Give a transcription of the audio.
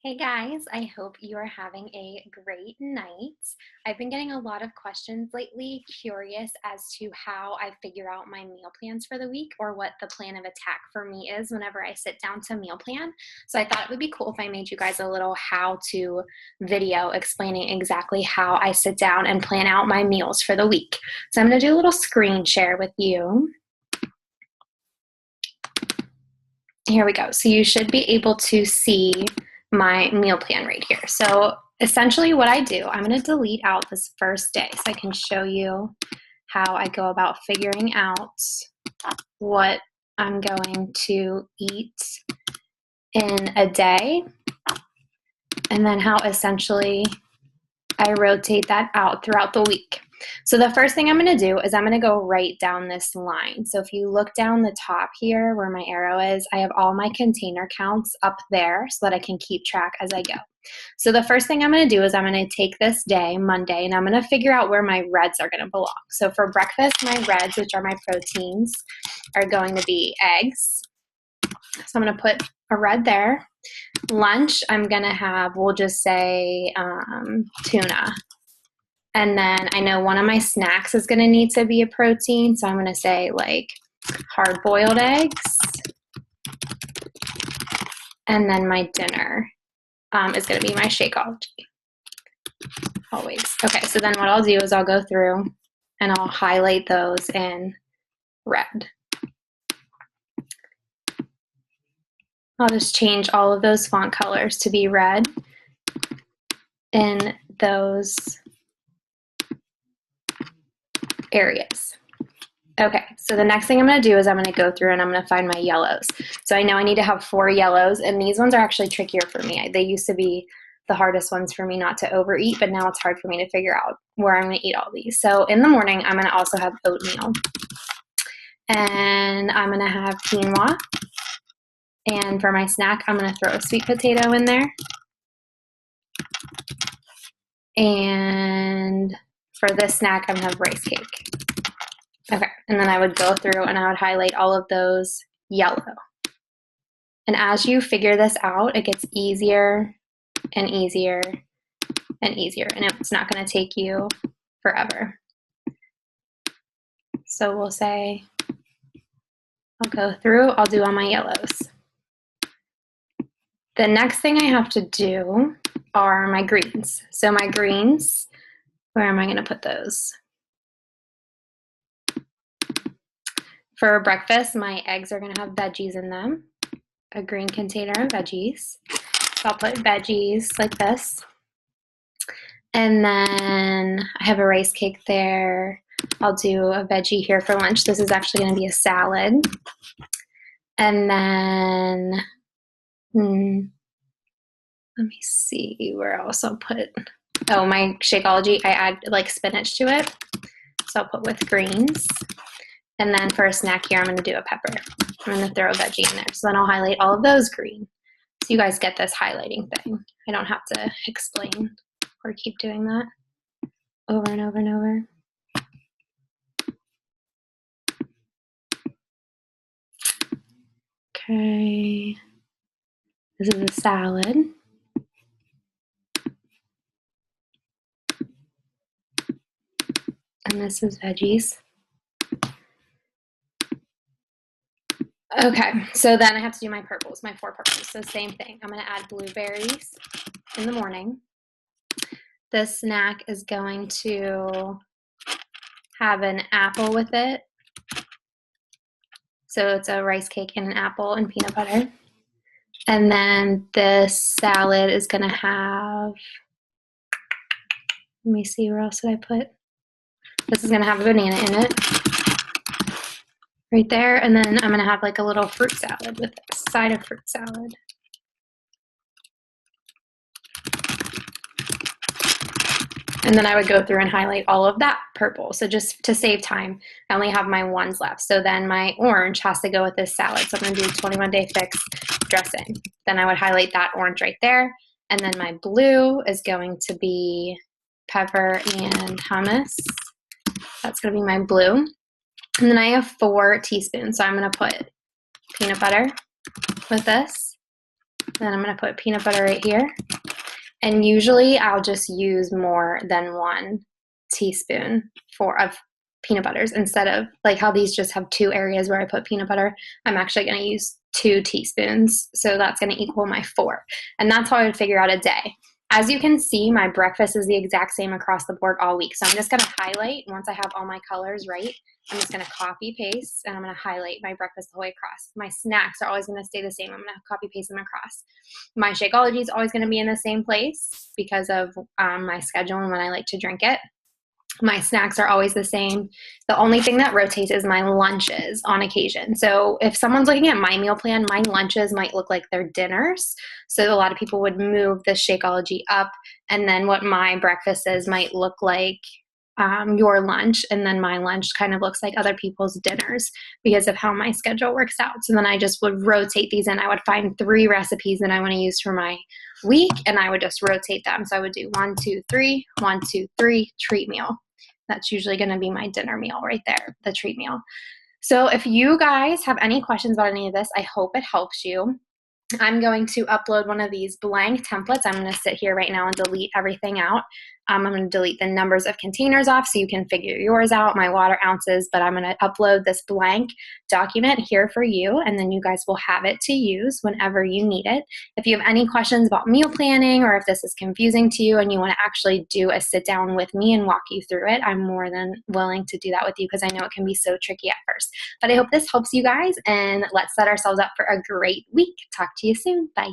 Hey guys, I hope you are having a great night. I've been getting a lot of questions lately, curious as to how I figure out my meal plans for the week or what the plan of attack for me is whenever I sit down to meal plan. So I thought it would be cool if I made you guys a little how-to video explaining exactly how I sit down and plan out my meals for the week. So I'm going to do a little screen share with you. Here we go. So you should be able to see my meal plan right here. So essentially what I do, I'm going to delete out this first day so I can show you how I go about figuring out what I'm going to eat in a day, and then how essentially I rotate that out throughout the week. So the first thing I'm going to do is I'm going to go right down this line. So if you look down the top here where my arrow is, I have all my container counts up there so that I can keep track as I go. So the first thing I'm going to do is I'm going to take this day, Monday, and I'm going to figure out where my reds are going to belong. So for breakfast, my reds, which are my proteins, are going to be eggs. So I'm going to put a red there. Lunch, I'm going to have, we'll just say tuna. And then I know one of my snacks is going to need to be a protein, so I'm going to say like hard-boiled eggs. And then my dinner is going to be my Shakeology. Always. Okay, so then what I'll do is I'll go through and I'll highlight those in red. I'll just change all of those font colors to be red in those areas. Okay, so the next thing I'm going to do is I'm going to go through and I'm going to find my yellows. So I know I need to have 4 yellows, and these ones are actually trickier for me. They used to be the hardest ones for me not to overeat, but now it's hard for me to figure out where I'm going to eat all these. So in the morning, I'm going to also have oatmeal, and I'm going to have quinoa, and for my snack, I'm going to throw a sweet potato in there, and for this snack, I'm going to have rice cake. Okay, and then I would go through and I would highlight all of those yellow. And as you figure this out, it gets easier and easier and easier, and it's not going to take you forever. So we'll say, I'll go through, I'll do all my yellows. The next thing I have to do are my greens. So my greens, where am I going to put those? For breakfast, my eggs are going to have veggies in them, a green container of veggies. So I'll put veggies like this. And then I have a rice cake there. I'll do a veggie here for lunch. This is actually going to be a salad. And then, let me see where else I'll put. Oh, my Shakeology, I add like spinach to it. So I'll put with greens. And then for a snack here, I'm going to do a pepper. I'm going to throw a veggie in there. So then I'll highlight all of those green. So you guys get this highlighting thing. I don't have to explain or keep doing that over and over and over. Okay. This is a salad. And this is veggies. Okay, so then I have to do my purples, my 4 purples. So same thing. I'm going to add blueberries in the morning. This snack is going to have an apple with it. So it's a rice cake and an apple and peanut butter. And then this salad is going to have, let me see, where else did I put? This is going to have a banana in it. Right there, and then I'm going to have like a little fruit salad with a side of fruit salad. And then I would go through and highlight all of that purple. So just to save time, I only have my ones left. So then my orange has to go with this salad. So I'm going to do 21-day fix dressing. Then I would highlight that orange right there. And then my blue is going to be pepper and hummus. That's going to be my blue. And then I have 4 teaspoons. So I'm going to put peanut butter with this. Then I'm going to put peanut butter right here. And usually I'll just use more than 1 teaspoon of peanut butters instead of like how these just have 2 areas where I put peanut butter. I'm actually going to use 2 teaspoons. So that's going to equal my 4. And that's how I would figure out a day. As you can see, my breakfast is the exact same across the board all week. So I'm just going to highlight once I have all my colors right. I'm just going to copy paste and I'm going to highlight my breakfast the whole way across. My snacks are always going to stay the same. I'm going to copy paste them across. My Shakeology is always going to be in the same place because of my schedule and when I like to drink it. My snacks are always the same. The only thing that rotates is my lunches on occasion. So if someone's looking at my meal plan, my lunches might look like their dinners. So a lot of people would move the Shakeology up, and then what my breakfast is might look like your lunch, and then my lunch kind of looks like other people's dinners because of how my schedule works out. So then I just would rotate these in. I would find 3 recipes that I want to use for my week, and I would just rotate them. So I would do 1, 2, 3, 1, 2, 3, treat meal. That's usually going to be my dinner meal right there, the treat meal. So if you guys have any questions about any of this, I hope it helps you. I'm going to upload one of these blank templates. I'm going to sit here right now and delete everything out. I'm going to delete the numbers of containers off so you can figure yours out, my water ounces, but I'm going to upload this blank document here for you, and then you guys will have it to use whenever you need it. If you have any questions about meal planning or if this is confusing to you and you want to actually do a sit down with me and walk you through it, I'm more than willing to do that with you because I know it can be so tricky at first. But I hope this helps you guys, and let's set ourselves up for a great week. Talk to you soon. Bye.